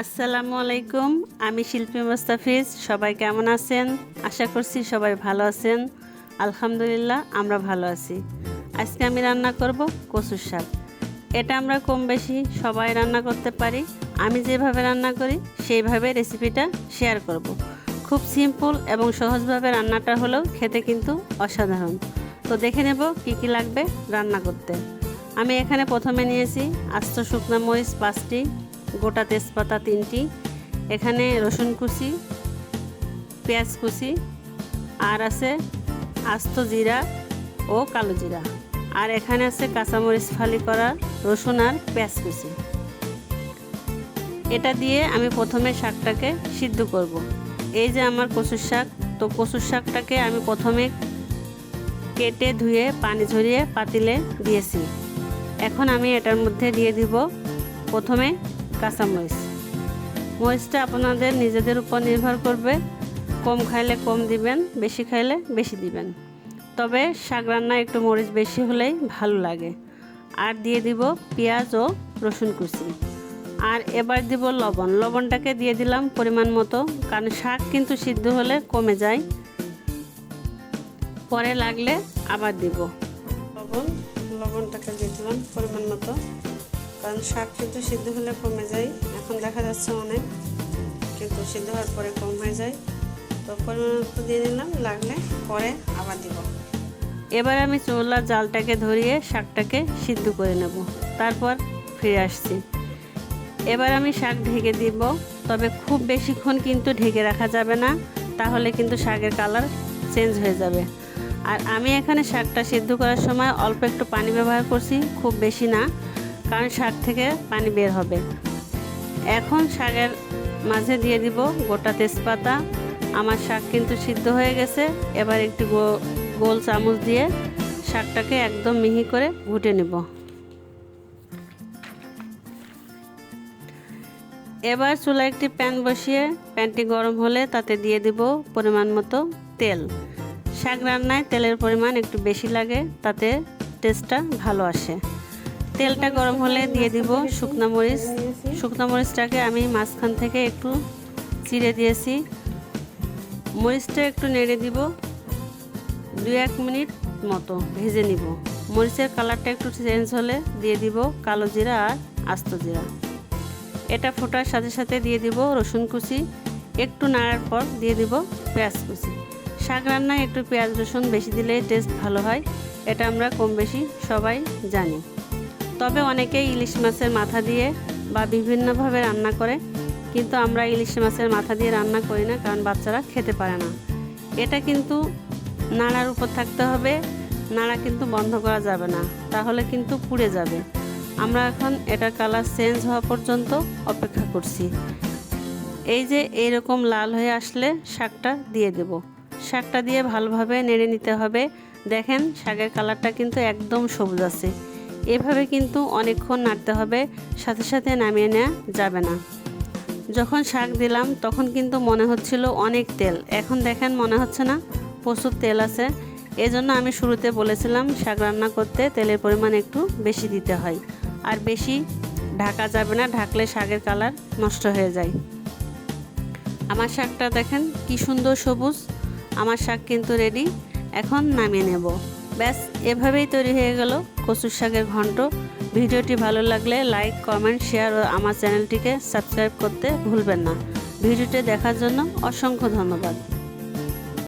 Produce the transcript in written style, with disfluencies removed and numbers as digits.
আসসালামু আলাইকুম। আমি শিল্পী মোস্তাফিজ। সবাই কেমন আছেন? আশা করছি সবাই ভালো আছেন। আলহামদুলিল্লাহ আমরা ভালো আছি। আজকে আমি রান্না করব কচুর শাক। এটা আমরা কম বেশি সবাই রান্না করতে পারি। আমি যেভাবে রান্না করি সেইভাবে রেসিপিটা শেয়ার করব। খুব সিম্পল এবং সহজভাবে রান্নাটা হলেও খেতে কিন্তু অসাধারণ। তো দেখে নেব কি কি লাগবে রান্না করতে। আমি এখানে প্রথমে নিয়েছি আস্ত শুকনো মরিচ 5টি, গোটা তেজপাতা 3টি, এখানে রসুন কুচি, পেঁয়াজ কুচি, আর আছে আস্ত জিরা ও কালো জিরা, আর এখানে আছে কাঁচামরিচ ফালি করা, রসুন আর পেঁয়াজ কুচি। এটা দিয়ে আমি প্রথমে শাকটাকে সিদ্ধ করব। এই যে আমার কচুর শাক, তো কচুর শাকটাকে আমি প্রথমে কেটে ধুয়ে পানি ঝরিয়ে পাতিলে দিয়েছি। এখন আমি এটার মধ্যে দিয়ে দিব প্রথমে কাঁচামরিচ। মরিচটা আপনাদের নিজেদের উপর নির্ভর করবে, কম খাইলে কম দিবেন, বেশি খাইলে বেশি দিবেন। তবে শাক রান্নায় একটু মরিচ বেশি হলেই ভালো লাগে। আর দিয়ে দিব পেঁয়াজ ও রসুন কুচি। আর এবার দিব লবণ। লবণটাকে দিয়ে দিলাম পরিমাণ মতো, কারণ শাক কিন্তু সিদ্ধ হলে কমে যায়, পরে লাগলে আবার দিব। লবণটাকে দিয়ে দিলাম পরিমাণ মতো, কারণ শাক কিন্তু সিদ্ধ হলে কমে যায়। এখন দেখা যাচ্ছে অনেক, কিন্তু সিদ্ধ হওয়ার পরে কম হয়ে যায়। তো পরিমাণ মতো দিয়ে দিলাম, লাগলে পরে আবার দিব। এবার আমি চুলার জালটাকে ধরিয়ে শাকটাকে সিদ্ধ করে নেব, তারপর ফিরে আসছি। এবার আমি শাক ঢেকে দিব, তবে খুব বেশিক্ষণ কিন্তু ঢেকে রাখা যাবে না, তাহলে কিন্তু শাকের কালার চেঞ্জ হয়ে যাবে। আর আমি এখানে শাকটা সিদ্ধ করার সময় অল্প একটু পানি ব্যবহার করছি, খুব বেশি না, কারণ শাক থেকে পানি বের হবে। এখন শাকের মাঝে দিয়ে দিব গোটা তেজপাতা। আমার শাক কিন্তু সিদ্ধ হয়ে গেছে। এবার একটু গোল চামচ দিয়ে শাকটাকে একদম মিহি করে ঘুটে নেব। এবার চুলায় একটি প্যান বসিয়ে প্যানটি গরম হলে তাতে দিয়ে দিব পরিমাণ মতো তেল। শাক রান্নায় তেলের পরিমাণ একটু বেশি লাগে, তাতে টেস্টটা ভালো আসে। তেলটা গরম হলে দিয়ে দিব শুকনো মরিচ। শুকনো মরিচটাকে আমি মাঝখান থেকে একটু চিড়ে দিয়েছি। মরিচটা একটু নেড়ে দিব, 2-1 মিনিট মতো ভেজে নিব। মরিচের কালারটা একটু চেঞ্জ হলে দিয়ে দিব কালো জিরা আর আস্ত জিরা। এটা ফোটার সাথে সাথে দিয়ে দিব রসুন কুচি। একটু নাড়ার পর দিয়ে দিব পেঁয়াজ কুচি। শাক রান্নায় একটু পেঁয়াজ রসুন বেশি দিলে টেস্ট ভালো হয়, এটা আমরা কম বেশি সবাই জানি। তবে অনেকেই ইলিশ মাছের মাথা দিয়ে বা বিভিন্নভাবে রান্না করে, কিন্তু আমরা ইলিশ মাছের মাথা দিয়ে রান্না করি না, কারণ বাচ্চারা খেতে পারে না। এটা কিন্তু নাড়ার উপর থাকতে হবে, নাড়া কিন্তু বন্ধ করা যাবে না, তাহলে কিন্তু পুড়ে যাবে। আমরা এখন এটার কালার চেঞ্জ হওয়া পর্যন্ত অপেক্ষা করছি। এই যে এইরকম লাল হয়ে আসলে শাকটা দিয়ে দেব। শাকটা দিয়ে ভালোভাবে নেড়ে নিতে হবে। দেখেন শাকের কালারটা কিন্তু একদম সবুজ আছে। এভাবে কিন্তু অনেকক্ষণ নাড়তে হবে, সাথে সাথে নামিয়ে নেওয়া যাবে না। যখন শাক দিলাম তখন কিন্তু মনে হচ্ছিল অনেক তেল, এখন দেখেন মনে হচ্ছে না, প্রচুর তেল আছে। এজন্য আমি শুরুতে বলেছিলাম শাক রান্না করতে তেলের পরিমাণ একটু বেশি দিতে হয়, আর বেশি ঢাকা যাবে না, ঢাকলে শাকের কালার নষ্ট হয়ে যায়। আমার শাকটা দেখেন কি সুন্দর সবুজ। আমার শাক কিন্তু রেডি, এখন নামিয়ে নেব। ব্যাস, এভাবেই তৈরি হয়ে গেল কচুর শাকের ঘন্ট। ভিডিওটি ভালো লাগলে লাইক, কমেন্ট, শেয়ার ও আমার চ্যানেলটিকে সাবস্ক্রাইব করতে ভুলবেন না। ভিডিওটি দেখার জন্য অসংখ্য ধন্যবাদ।